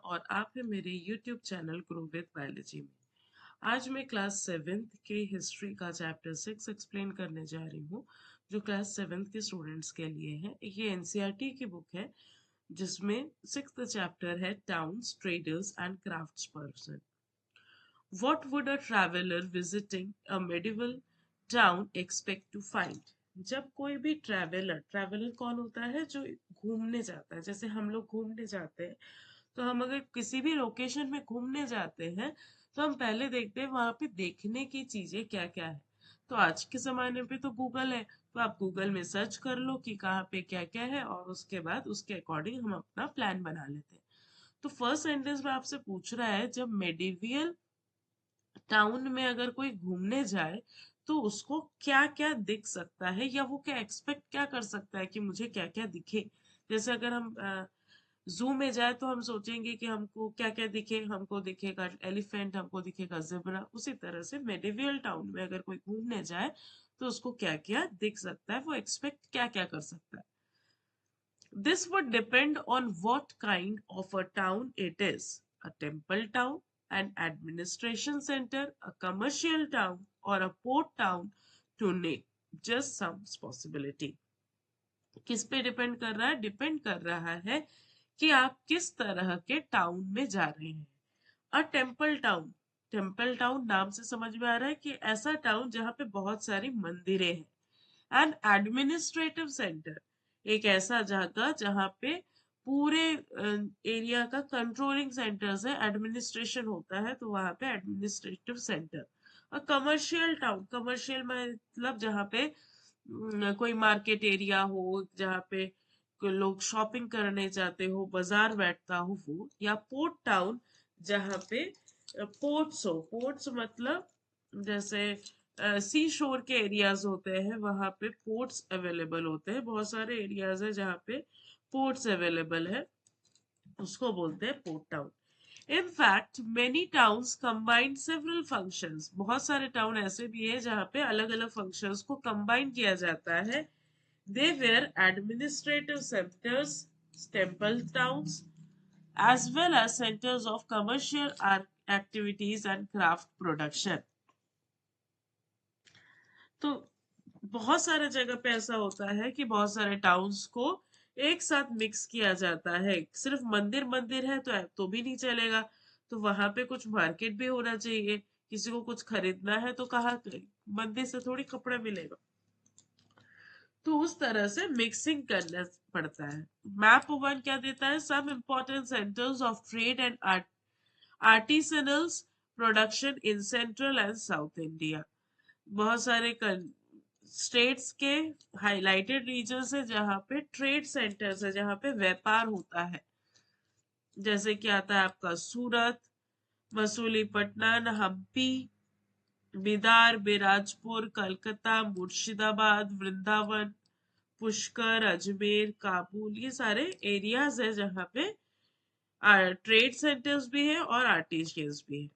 और आप हैं मेरे YouTube channel grow with biology में। आज मैं क्लास 7th के हिस्ट्री का चैप्टर 6 एक्सप्लेन करने जा रही हूँ, जो क्लास 7th के स्टूडेंट्स के लिए है। ये एनसीईआरटी की बुक है, जिसमें 6th चैप्टर है towns, traders and crafts person. What would a traveler visiting a medieval town expect to find? जब कोई भी ट्रैवलर कौन होता है? जो घूमने जाता है। जैसे हम लोग घूमने जाते हैं, तो हम अगर किसी भी लोकेशन में घूमने जाते हैं, तो हम पहले देखते हैं वहां पे देखने की चीजें क्या क्या है। तो आज के जमाने पे तो गूगल है, तो आप गूगल में सर्च कर लो कि कहाँ पे क्या क्या है, और उसके बाद उसके अकॉर्डिंग हम अपना प्लान बना लेते हैं। तो फर्स्ट सेंटेंस में आपसे पूछ रहा है, जब मेडिवियल टाउन में अगर कोई घूमने जाए तो उसको क्या क्या दिख सकता है, या वो क्या एक्सपेक्ट क्या कर सकता है कि मुझे क्या क्या दिखे। जैसे अगर हम जू में जाए तो हम सोचेंगे कि हमको क्या क्या दिखे, हमको दिखेगा एलिफेंट, हमको दिखेगा ज़ेब्रा। उसी तरह से मेडिवियल टाउन में अगर कोई घूमने जाए तो उसको क्या क्या दिख सकता है, वो एक्सपेक्ट क्या क्या कर सकता है। This would depend on what kind of a town it is: a temple town, an administration center, a commercial town, or a port town, to name just some possibility. किस पे डिपेंड कर रहा है? डिपेंड कर रहा है कि आप किस तरह के टाउन में जा रहे हैं। अ टेम्पल टाउन नाम से समझ में आ रहा है कि ऐसा टाउन जहाँ पे बहुत सारी मंदिरें हैं। एंड एडमिनिस्ट्रेटिव सेंटर, एक ऐसा जगह जहाँ पे पूरे एरिया का कंट्रोलिंग सेंटर्स है, एडमिनिस्ट्रेशन होता है, तो वहां पे एडमिनिस्ट्रेटिव सेंटर। और कमर्शियल टाउन, कमर्शियल मतलब जहाँ पे कोई मार्केट एरिया हो, जहाँ पे कोई लोग शॉपिंग करने जाते हो, बाजार बैठता हो वो। या पोर्ट टाउन, जहाँ पे पोर्ट्स हो। पोर्ट्स मतलब जैसे सी शोर के एरियाज होते हैं, वहां पे पोर्ट्स अवेलेबल होते हैं। बहुत सारे एरियाज है जहाँ पे पोर्ट्स अवेलेबल है, उसको बोलते हैं port town. In fact, many towns combine several functions. बहुत सारे टाउन ऐसे भी है जहाँ पे अलग अलग functions को combine किया जाता है। They were administrative centers, temple towns, as well as centers of commercial activities and craft production. तो बहुत सारे जगह पे ऐसा होता है कि बहुत सारे टाउन्स को एक साथ मिक्स किया जाता है। सिर्फ मंदिर मंदिर है तो भी नहीं चलेगा, तो वहां पे कुछ मार्केट भी होना चाहिए। किसी को कुछ खरीदना है तो कहाँ मंदिर से थोड़ी कपड़ा मिलेगा, तो उस तरह से मिक्सिंग करना पड़ता है। मैप वन क्या देता है? Some important centres of trade and artisanals production in central and south India. बहुत सारे स्टेट्स के हाइलाइटेड रीजन्स है जहाँ पे ट्रेड सेंटर्स है, जहाँ पे व्यापार होता है। जैसे कि आता है आपका सूरत, मसूलीपट्टनम, हम्पी, बिदार, बिराजपुर, कलकत्ता, मुर्शिदाबाद, वृंदावन, पुष्कर, अजमेर, काबुल। ये सारे एरियाज है जहाँ पे ट्रेड सेंटर्स भी है और आर्टिजियंस भी है।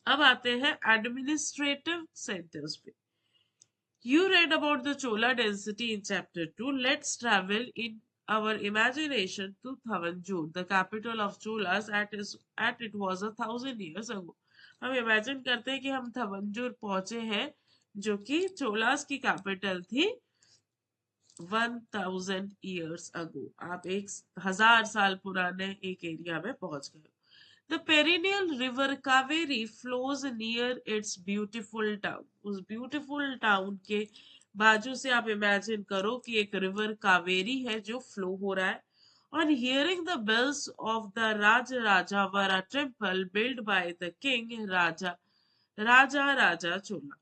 अब आते हैं एडमिनिस्ट्रेटिव सेंटर्स पे। You read about the Chola density in chapter 2. Let's travel in our imagination to Thavanjur, the capital of Cholas at it was 1,000 years ago. हम इमेजिन करते हैं कि हम थवंजूर पहुंचे हैं, जो कि चोलास की कैपिटल थी 1,000 years ago. आप 1,000 साल पुराने एक एरिया में पहुंच गए। The perennial river Kaveri flows near its beautiful town. उस beautiful town के बाजू से आप इमेजिन करो कि एक रिवर कावेरी है जो फ्लो हो रहा है। On hearing the bells of the Rajavara temple built by the king Raja Chola.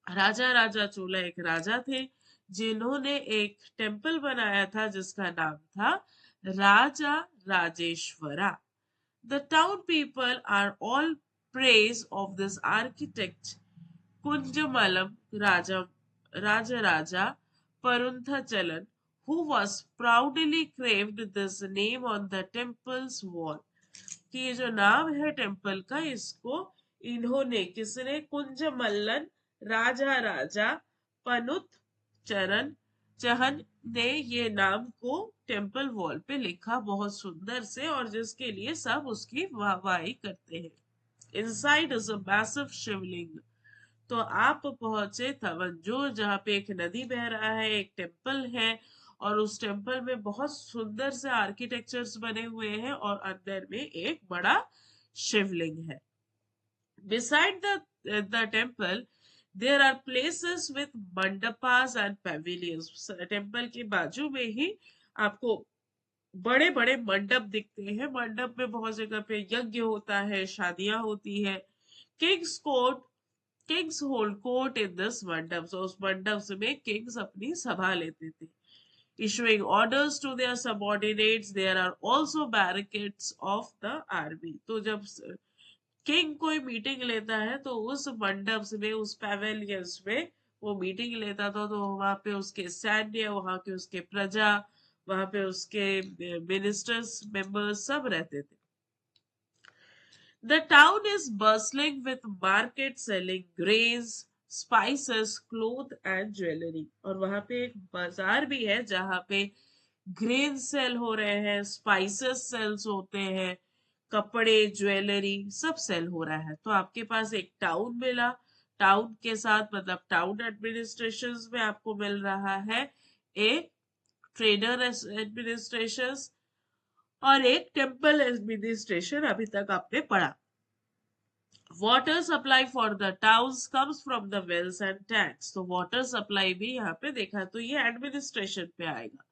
राजा चोला एक राजा थे जिन्होंने एक टेम्पल बनाया था जिसका नाम था राजा Rajeshwara. The town people are all praise of this architect Kunjamalam Raja Parunthachalan, who was proudly carved this name on the temple's wall. कि ये जो नाम है टेम्पल का, इसको इन्होंने, किसने? कुंजमल्लन राजा पनुत चरण चहन ने ये नाम को टेम्पल वॉल पे लिखा बहुत सुंदर से, और जिसके लिए सब उसकी वाहवाही करते हैं. इनसाइड इज अ मैसिव शिवलिंग. तो आप पहुंचे तवंजोर, जहाँ पे एक नदी बह रहा है, एक टेम्पल है, और उस टेम्पल में बहुत सुंदर से आर्किटेक्चर्स बने हुए हैं, और अंदर में एक बड़ा शिवलिंग है. Beside the temple, there are places with mandapas and pavilions. Temple के बाजू में ही आपको बड़े बड़े मंडप दिखते हैं. मंडप में बहुत जगह पे यज्ञ होता है, शादियां होती है. Kings court, Kings hold court in this मंडप. तो उस मंडप में किंग्स अपनी सभा लेते थे. Issuing orders to their subordinates, there are also barricades of the army. तो जब किंग कोई मीटिंग लेता है तो उस मंडप में, उस पैवेलियंस में वो मीटिंग लेता था, तो वहां पे उसके सैन्य, वहां के उसके प्रजा, वहां पे उसके मिनिस्टर्स, मेंबर्स सब रहते थे. The town is bustling with markets selling grains, spices, cloth and jewelry. और वहां पे एक बाजार भी है जहां पे ग्रेन सेल हो रहे हैं, स्पाइसेस सेल्स होते हैं, कपड़े, ज्वेलरी सब सेल हो रहा है. तो आपके पास एक टाउन मिला. टाउन के साथ मतलब टाउन एडमिनिस्ट्रेशन में आपको मिल रहा है एक ट्रेडर एडमिनिस्ट्रेशन और एक टेम्पल एडमिनिस्ट्रेशन. अभी तक आपने पढ़ा. Water supply for the towns comes from the wells and tanks. तो वाटर सप्लाई भी यहाँ पे देखा, तो ये एडमिनिस्ट्रेशन पे आएगा.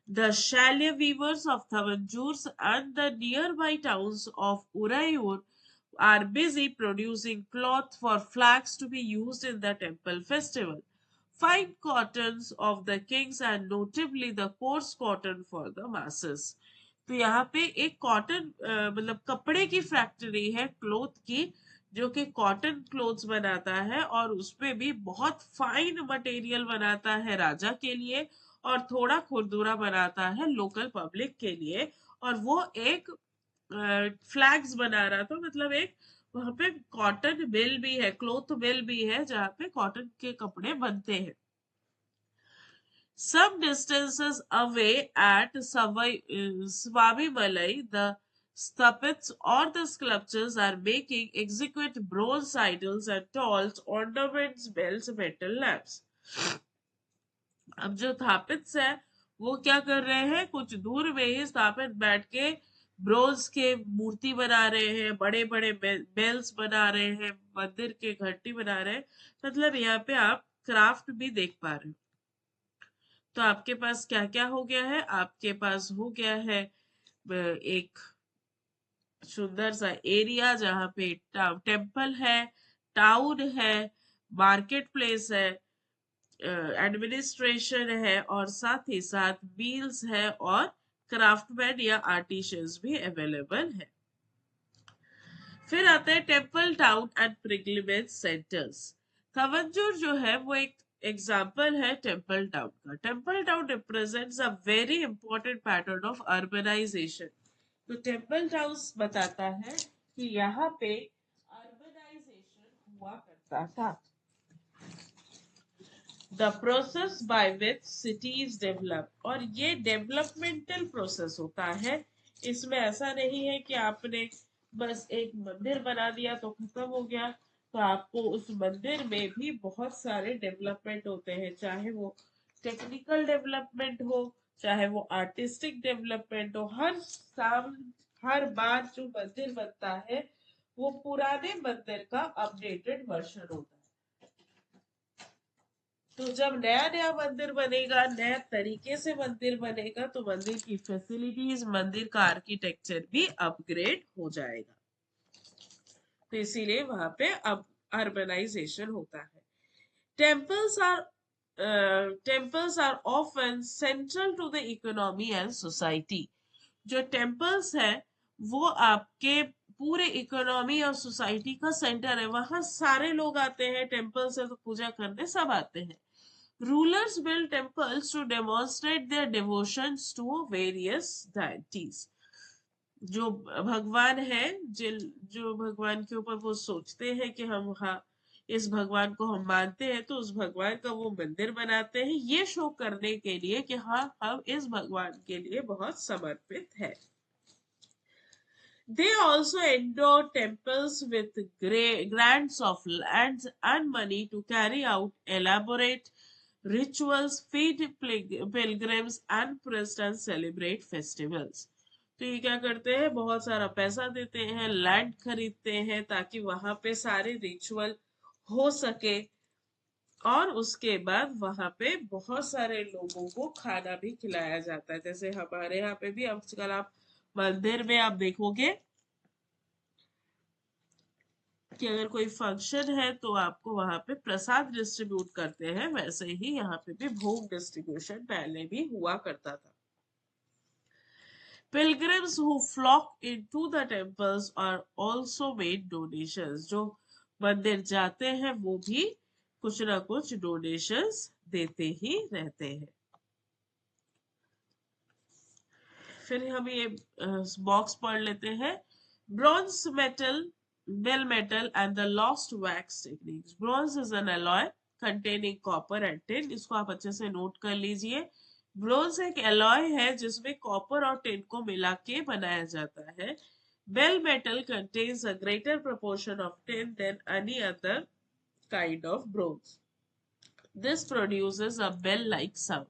The chalet weavers of Thavanjur and the nearby towns of Urayur are busy producing cloth for flags to be used in the temple festival. Fine cottons of the kings and notably the coarse cotton for the masses. तो यहाँ पे एक cotton मतलब कपड़े की factory है, cloth की, जो कि कॉटन क्लोथ्स बनाता है, और उसमें भी बहुत फाइन मटेरियल बनाता है राजा के लिए, और थोड़ा खुरदुरा बनाता है लोकल पब्लिक के लिए. और वो एक फ्लैग्स बना रहा था, मतलब एक वहां पे कॉटन मिल भी है, क्लोथ मिल भी है, जहाँ पे कॉटन के कपड़े बनते हैं. Some distances away at Swamimalai, the stuppets or the sculptures are making exquisite bronze idols and tools, ornaments, bells, metal lamps. अब जो स्थापित है वो क्या कर रहे हैं, कुछ दूर में ही स्थापित बैठ के ब्रोंज के मूर्ति बना रहे हैं, बड़े बड़े बेल्स बना रहे हैं, मंदिर के घंटी बना रहे हैं. मतलब यहाँ पे आप क्राफ्ट भी देख पा रहे हो. तो आपके पास क्या क्या हो गया है, आपके पास हो गया है एक सुंदर सा एरिया जहाँ पे टेम्पल है, टाउन है, मार्केट प्लेस है, एडमिनिस्ट्रेशन है, और साथ ही साथ मील्स है, और क्राफ्टमैन या आर्टिशियंस भी अवेलेबल है. फिर आता है temple town and pilgrimage centres. Thanjavur जो है वो एक एग्जाम्पल है टेम्पल टाउन का. Temple town represents a very important pattern of urbanisation. तो टेम्पल टाउन बताता है कि यहाँ पे अर्बनाइजेशन हुआ करता था. The process by which cities develop. और ये डेवलपमेंटल प्रोसेस होता है. इसमें ऐसा नहीं है कि आपने बस एक मंदिर बना दिया तो खत्म हो गया. तो आपको उस मंदिर में भी बहुत सारे डेवलपमेंट होते हैं, चाहे वो टेक्निकल डेवलपमेंट हो, चाहे वो आर्टिस्टिक डेवलपमेंट हो. हर साल, हर बार जो मंदिर बनता है वो पुराने मंदिर का अपडेटेड वर्जन होता है. तो जब नया नया मंदिर बनेगा, नया तरीके से मंदिर बनेगा, तो मंदिर की फैसिलिटीज, मंदिर का आर्किटेक्चर भी अपग्रेड हो जाएगा. तो इसीलिए वहां पे अब अर्बनाइजेशन होता है. Temples are often central to the economy and society. जो टेम्पल्स है वो आपके पूरे इकोनॉमी और सोसाइटी का सेंटर है. वहां सारे लोग आते हैं टेम्पल से तो पूजा करने सब आते हैं. Rulers built temples to demonstrate their devotions to various deities. जो भगवान है, जो भगवान के ऊपर वो सोचते हैं कि हम वहाँ इस भगवान को हम मानते हैं तो उस भगवान का वो मंदिर बनाते हैं, ये शो करने के लिए कि हाँ हम इस भगवान के लिए बहुत समर्पित है। They also endow temples with grants of lands and money to carry out elaborate rituals, feed pilgrims, and priests and celebrate festivals. तो ये क्या करते हैं, बहुत सारा पैसा देते हैं, लैंड खरीदते हैं ताकि वहां पे सारे रिचुअल हो सके, और उसके बाद वहां पे बहुत सारे लोगों को खाना भी खिलाया जाता है। जैसे हमारे यहाँ पे भी आजकल आप मंदिर में आप देखोगे कि अगर कोई फंक्शन है तो आपको वहां पे प्रसाद डिस्ट्रीब्यूट करते हैं, वैसे ही यहाँ पे भी भोग डिस्ट्रीब्यूशन पहले भी हुआ करता था। Pilgrims who flock into the temples are also made donations. जो मंदिर जाते हैं वो भी कुछ ना कुछ डोनेशंस देते ही रहते हैं। फिर हम ये बॉक्स पढ़ लेते हैं। Bronze metal, bell metal and the lost wax techniques. Bronze is an alloy containing copper and tin. इसको आप अच्छे से नोट कर लीजिए। ब्रोंज एक एलॉय है जिसमें कॉपर और टिन को मिला के बनाया जाता है। Bell metal contains a greater proportion of tin than any other kind of bronze. This produces a bell-like sound.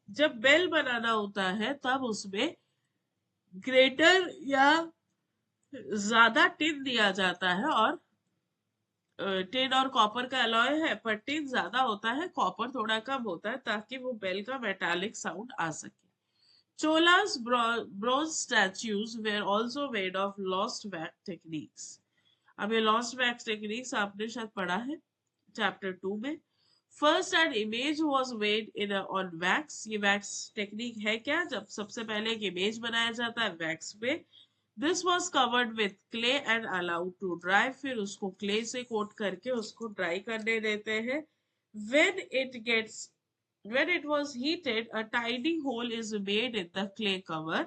जब बेल बनाना होता है तब उसमें ग्रेटर या ज्यादा टिन दिया जाता है, और टिन और कॉपर का अलॉय है पर टिन ज्यादा होता है, कॉपर थोड़ा कम होता है, ताकि वो बेल का मेटालिक साउंड आ सके। Chola's bronze statues were also made of lost wax techniques. अब ये lost wax techniques आपने शायद पढ़ा है चैप्टर 2 में। First an image was made on wax. ये wax टेक्निक है क्या, जब सबसे पहले एक इमेज बनाया जाता है वैक्स पे। This was covered with clay and allowed to dry. फिर उसको क्ले से कोट करके उसको ड्राई करने देते हैं। When it was heated, a tiny hole is made in the clay cover.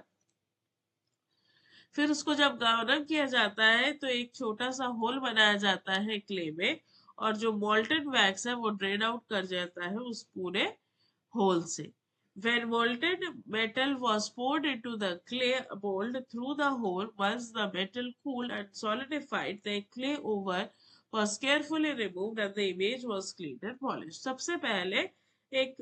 फिर उसको जब गर्म किया जाता है तो एक छोटा सा होल बनाया जाता है क्ले में, और जो मोल्टन वैक्स है वो ड्रेन आउट कर जाता है उस पूरे होल से। When molten metal was poured into the clay mold through the hole, once the metal cooled and solidified, the clay over was carefully removed and the image was cleaned and polished. सबसे पहले एक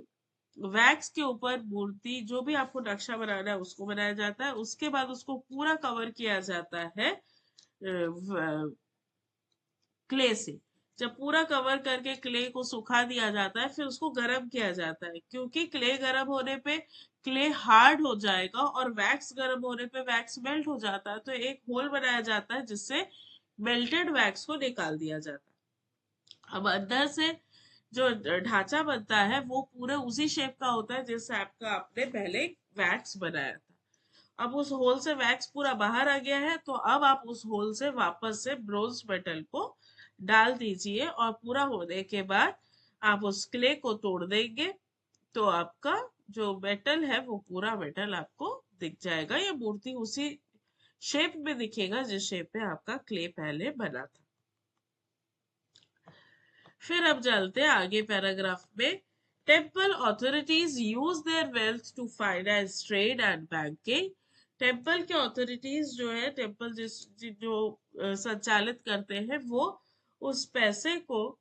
wax के ऊपर मूर्ति, जो भी आपको नक्शा बनाना है उसको बनाया जाता है, उसके बाद उसको पूरा कवर किया जाता है क्ले से। जब पूरा कवर करके क्ले को सुखा दिया जाता है फिर उसको गर्म किया जाता है, क्योंकि क्ले गर्म होने पे क्ले हार्ड हो जाएगा और वैक्स गर्म होने पे वैक्स मेल्ट हो जाता है, तो एक होल बनाया जाता है जिससे मेल्टेड वैक्स को निकाल दिया जाता है। अब अंदर से जो ढांचा बनता है वो पूरे उसी शेप का होता है जिस शेप का आपने पहले वैक्स बनाया था। अब उस होल से वैक्स पूरा बाहर आ गया है, तो अब आप उस होल से वापस से ब्रोंज मेटल को डाल दीजिए, और पूरा होने के बाद आप उस क्ले को तोड़ देंगे तो आपका जो मेटल है वो पूरा मेटल आपको दिख जाएगा। ये मूर्ति उसी शेप में दिखेगा जिस शेप में आपका क्ले पहले बना था। फिर अब चलते हैं आगे पैराग्राफ में। Temple authorities use their wealth to finance trade and banking. Temple के ऑथोरिटीज जो है, टेम्पल जो संचालित करते हैं, वो उस पैसे को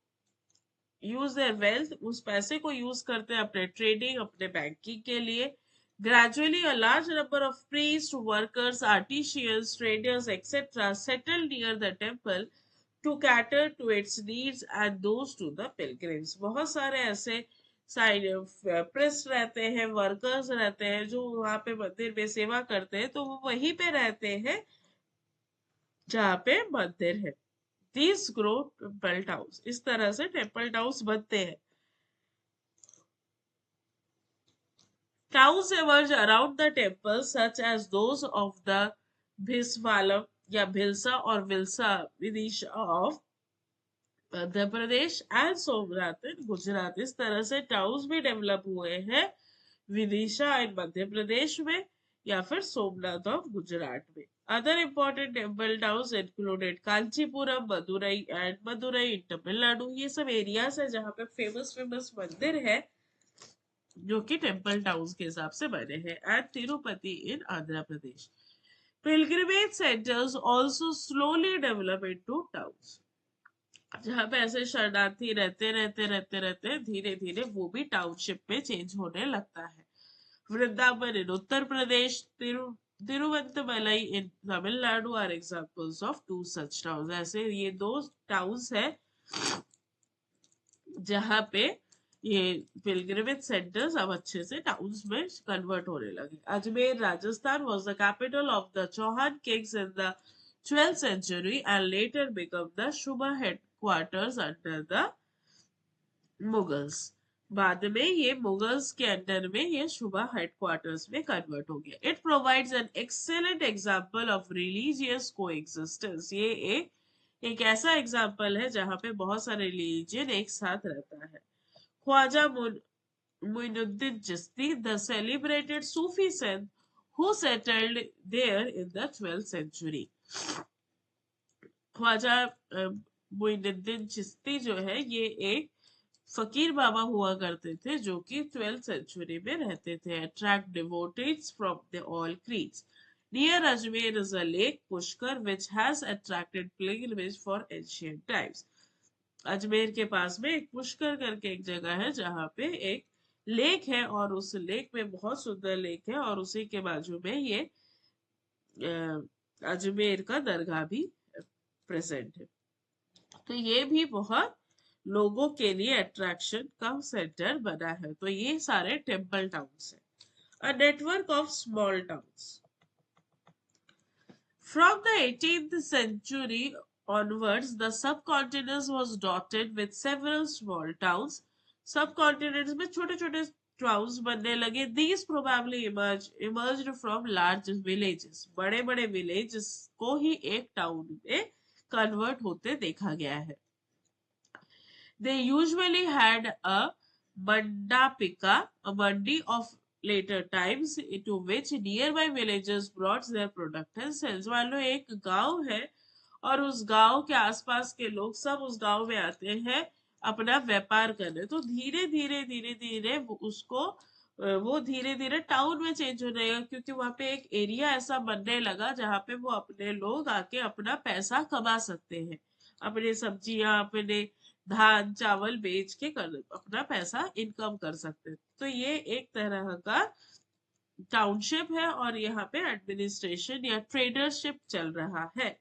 यूज देयर वेल्थ, उस पैसे को यूज करते हैं अपने ट्रेडिंग, अपने बैंकिंग के लिए। Gradually, a large number of priests, workers, artisans, traders, etc. settled near the temple to cater to its needs and those to the pilgrims. बहुत सारे ऐसे प्रेस रहते हैं, वर्कर्स रहते हैं जो वहां पे मंदिर में सेवा करते हैं, तो वो वहीं पे रहते हैं जहाँ पे मंदिर है। These grow temple towns. इस तरह से टेम्पल टाउन्स बनते हैं। Towns emerge around the temple such as those of the Bhisvalam या भिलसा और Vilsa Vidisha of Madhya Pradesh and Somnath in Gujarat. इस तरह से टाउन्स भी डेवलप हुए हैं विदिशा इन मध्य प्रदेश में या फिर सोमनाथ ऑफ गुजरात में। Other important temple towns included Kanchipuram, Madurai and Madurai in Tamil Nadu. ये सब एरियाज है जहाँ पे फेमस फेमस मंदिर है जो कि टेम्पल टाउन्स के हिसाब से बने हैं. And Tirupati in Andhra Pradesh. Pilgrimage centers also slowly develop into towns. जहाँ पे ऐसे शरणार्थी रहते धीरे धीरे वो भी टाउनशिप में चेंज होने लगता है. Vrindavan in Uttar Pradesh, तिरुवंतमलई in Tamil Nadu are examples of two such towns. ऐसे ये दो टाउन्स है जहाँ पे ये पिलग्रिमेज सेंटर्स अब अच्छे से टाउन्स में कन्वर्ट होने लगे. Ajmer Rajasthan was the capital of the Chauhan kings in the 12th century and later became the Shubha headquarters under the Mughals. बाद में ये मुगल्स के अंडर में ये शुभा हेडक्वार्टर्स में कन्वर्ट हो गया. It provides an excellent example of religious coexistence. ये एक ऐसा एग्जांपल है जहाँ पे बहुत सारे रिलीजियन एक साथ रहता है. Khwaja Moinuddin Chishti, the celebrated Sufi saint who settled there in the 12th century. Khwaja Moinuddin Chishti जो है ये एक फकीर बाबा हुआ करते थे जो कि 12th century में रहते थे. Attract devotees from the all creeds. Near Ajmer is a lake Pushkar which has attracted pilgrimage for ancient times. Ajmer के पास में एक पुष्कर करके एक जगह है जहाँ पे एक लेक है और उस लेक में बहुत सुंदर लेक है और उसी के बाजू में ये अजमेर का दरगाह भी प्रेजेंट है. तो ये भी बहुत लोगों के लिए अट्रैक्शन का सेंटर बना है. तो ये सारे टेम्पल टाउन्स हैं. A network of small towns. From the 18th century onwards, the subcontinent was dotted with several small towns. Subcontinents में छोटे छोटे towns बनने लगे. These probably emerged from large villages. बड़े बड़े villages को ही एक टाउन में कन्वर्ट होते देखा गया है. They usually had a mandapika, a mandi of later times, into which nearby villages brought their product and sales. मान लो एक गांव है और उस गांव के आसपास के लोग सब उस गांव में आते हैं अपना व्यापार करने. तो धीरे धीरे धीरे धीरे वो धीरे धीरे टाउन में चेंज हो जाएगा क्योंकि वहां पे एक एरिया ऐसा बनने लगा जहाँ पे वो अपने लोग आके अपना पैसा कमा सकते हैं. अपने सब्जियां अपने धान चावल बेच के अपना पैसा इनकम कर सकते हैं. तो ये एक तरह का टाउनशिप है और यहाँ पे एडमिनिस्ट्रेशन या ट्रेडरशिप चल रहा है.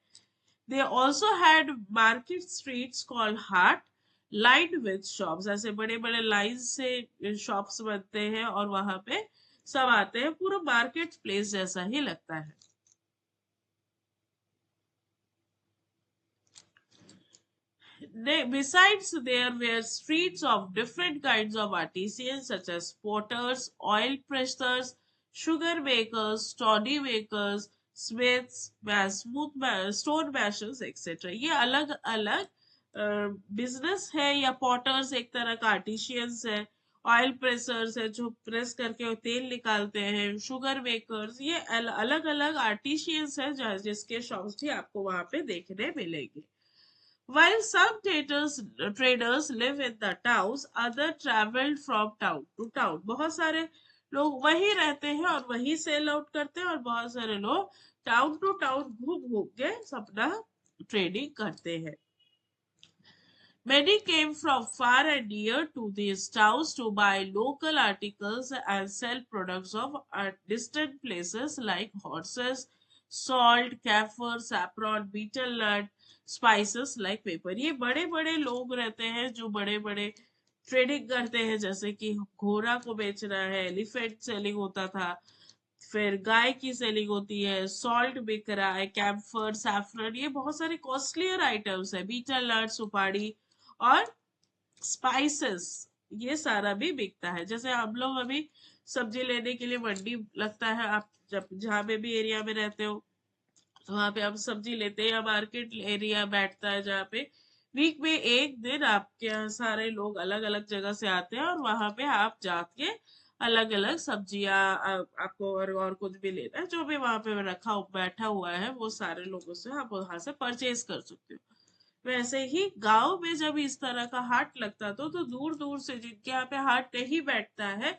They also had market streets called hart lined with shops. ऐसे बड़े बड़े लाइन से शॉप्स बनते हैं और वहां पे सब आते हैं. पूरा मार्केट प्लेस जैसा ही लगता है. Besides, there were streets of different kinds of artisans such as potters, oil pressers, sugar makers, toddy makers, smiths, stone mashers, etc. ये अलग अलग बिजनेस है. या पॉटर्स एक तरह का आर्टिशियंस है. ऑयल प्रेसर्स है जो प्रेस करके तेल निकालते हैं. शुगर मेकर्स ये अलग अलग आर्टिशियंस है जिसके शॉप्स भी आपको वहां पे देखने मिलेंगे. While some traders live in the towns, others traveled from town to town. बहुत सारे लोग वहीं रहते हैं और वहीं सेल आउट करते हैं और बहुत सारे लोग टाउन टू टाउन घूम घूम के अपना ट्रेडिंग करते हैं. Many came from far and near to these towns to buy local articles and sell products of distant places like horses, salt, camphor, saffron, betel nut, spices like pepper. ये बड़े बड़े लोग रहते हैं जो बड़े बड़े ट्रेडिंग करते हैं. जैसे कि घोड़ा को बेचना है, एलिफेंट सेलिंग होता था, फिर गाय की सेलिंग होती है, सॉल्ट बिक रहा है, कैम्फर, सैफरन, ये बहुत सारे कॉस्टलियर आइटम्स है. बीटल नट, सुपारी और स्पाइसेस ये सारा भी बिकता है. जैसे हम लोग अभी सब्जी लेने के लिए मंडी लगता है. आप जब जहाँ पे भी एरिया में रहते हो तो वहां पे आप सब्जी लेते हैं. या मार्केट एरिया बैठता है जहाँ पे वीक में एक दिन आपके यहाँ सारे लोग अलग अलग जगह से आते हैं और वहां पे आप जाके अलग अलग सब्जियां आपको और कुछ भी लेना है जो भी वहां पे रखा बैठा हुआ है वो सारे लोगों से आप वहां से परचेज कर सकते हो। वैसे ही गांव में जब इस तरह का हाट लगता तो दूर दूर से जिनके यहाँ पे हाट नहीं बैठता है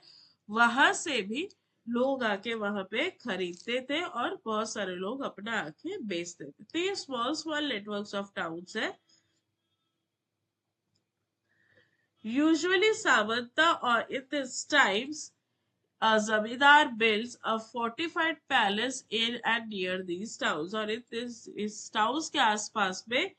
वहां से भी लोग आके वहां पे खरीदते थे और बहुत सारे लोग अपना आके बेचते थे। तो ये small small networks of towns है। यूजुअली सावंता और in this times a zamindar builds a fortified palace in and near these towns और इस towns के आसपास में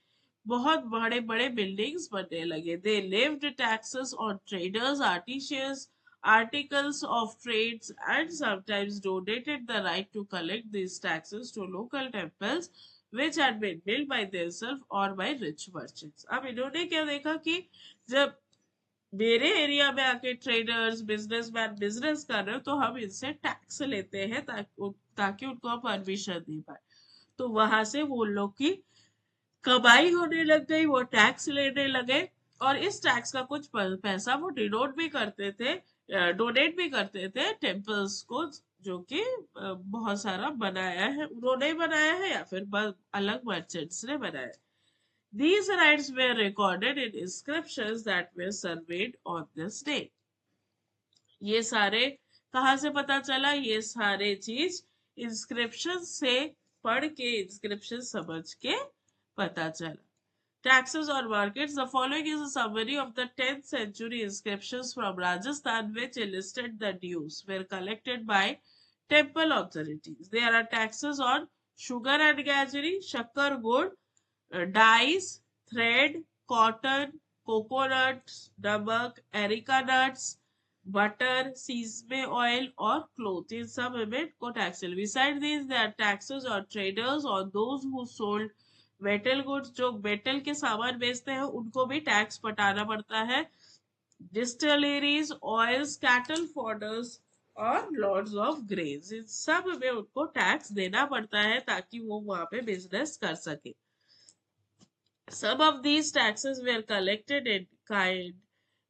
बहुत बड़े बड़े buildings बनने लगे। They levied taxes on traders, artisans, articles of trades and sometimes donated the right to collect these taxes to local temples which had been built by themselves or by rich merchants। अब इन्होंने क्या देखा कि जब मेरे area में आके traders businessman business कर रहे हो तो हम इनसे टैक्स लेते हैं ताकि उनको हम परमिशन दे पाए। तो वहां से वो लोग की कमाई होने लग गई, वो टैक्स लेने लगे और इस टैक्स का कुछ पैसा वो डिनोट भी करते थे, डोनेट भी करते थे टेम्पल्स को जो कि बहुत सारा बनाया है, उन्होंने बनाया है या फिर अलग मर्चेंट्स ने बनाया है। These rights were recorded in inscriptions that were surveyed on this day। ये सारे कहाँ से पता चला? ये सारे चीज इंस्क्रिप्शन से पढ़ के, इंस्क्रिप्शन समझ के पता चला। Taxes on markets. The following is a summary of the 10th century inscriptions from Rajasthan which illustrate the dues were collected by temple authorities. There are taxes on sugar and gajri, shakkar, gur, dyes, thread, cotton, coconuts, namak, erica nuts, butter, sesame oil और cloth। इन सब में को tax. Besides these, there are taxes on traders, on those who sold metal goods, जो metal के सामान बेचते हैं उनको भी टैक्स पटाना पड़ता है। डिस्टिलरीज, ऑयल्स, कैटल फॉडर्स और लॉर्ड्स ऑफ ग्रेन्स, इन सब में उनको टैक्स देना पड़ता है ताकि वो वहां पे बिजनेस कर सके। Some of these taxes were collected in kind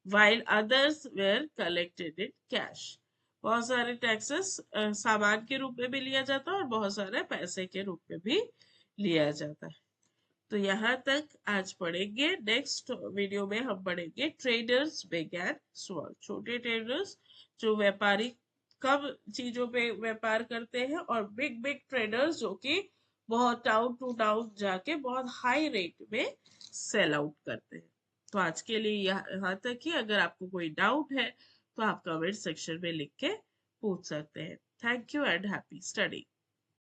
while others were collected in cash। बहुत सारे टैक्सेस सामान के रूप में भी लिया जाता है और बहुत सारे पैसे के रूप में भी लिया जाता है। तो यहाँ तक आज पढ़ेंगे। नेक्स्ट वीडियो में हम पढ़ेंगे ट्रेडर्स बिग एंड स्मॉल। छोटे ट्रेडर्स जो व्यापारी कम चीजों पे व्यापार करते हैं और बिग बिग ट्रेडर्स जो कि बहुत टाउन टू टाउन जाके बहुत हाई रेट में सेल आउट करते हैं। तो आज के लिए यहाँ तक ही। अगर आपको कोई डाउट है तो आप कमेंट सेक्शन में लिख के पूछ सकते हैं। Thank you and happy study.